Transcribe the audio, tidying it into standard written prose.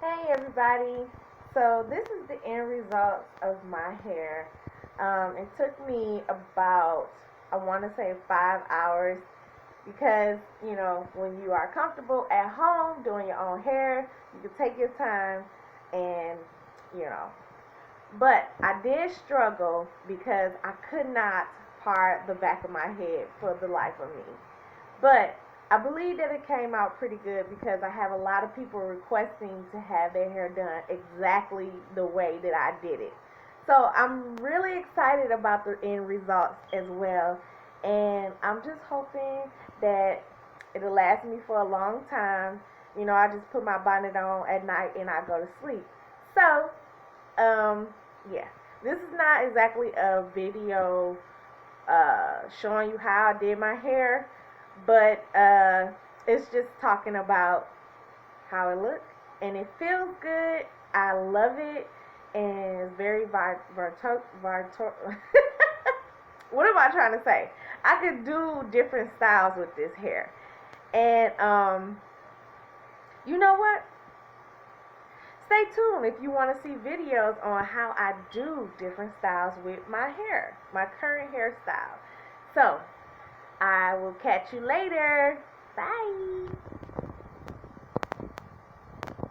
Hey everybody, so this is the end result of my hair. It took me about, I want to say 5 hours because, when you are comfortable at home doing your own hair, you can take your time and, you know. But I did struggle because I could not part the back of my head for the life of me. But I believe that it came out pretty good because I have a lot of people requesting to have their hair done exactly the way that I did it. So I'm really excited about the end results as well. And I'm just hoping that it'll last me for a long time. I just put my bonnet on at night and I go to sleep. So, um, yeah. This is not exactly a video showing you how I did my hair, but it's just talking about how it looks and it feels good. I love it and it's very what am I trying to say? I could do different styles with this hair, and you know what? Stay tuned if you want to see videos on how I do different styles with my hair, my current hairstyle. So I will catch you later. Bye.